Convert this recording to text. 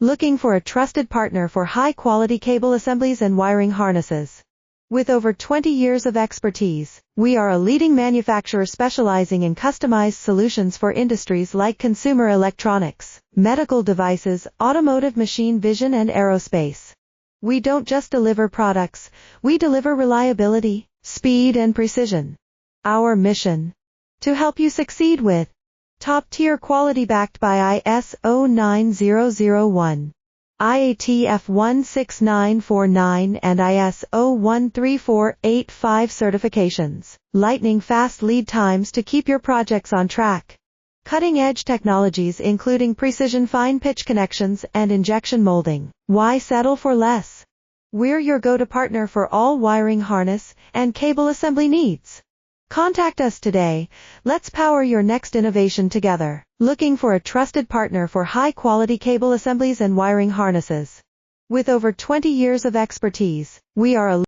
Looking for a trusted partner for high-quality cable assemblies and wiring harnesses? With over 20 years of expertise, we are a leading manufacturer specializing in customized solutions for industries like consumer electronics, medical devices, automotive, machine vision, and aerospace. We don't just deliver products, we deliver reliability, speed, and precision. Our mission: to help you succeed with top-tier quality backed by ISO 9001, IATF 16949 and ISO 13485 certifications, lightning-fast lead times to keep your projects on track. Cutting-edge technologies including precision fine-pitch connections and injection molding. Why settle for less? We're your go-to partner for all wiring harness and cable assembly needs. Contact us today. Let's power your next innovation together. Looking for a trusted partner for high-quality cable assemblies and wiring harnesses? With over 20 years of expertise, we are a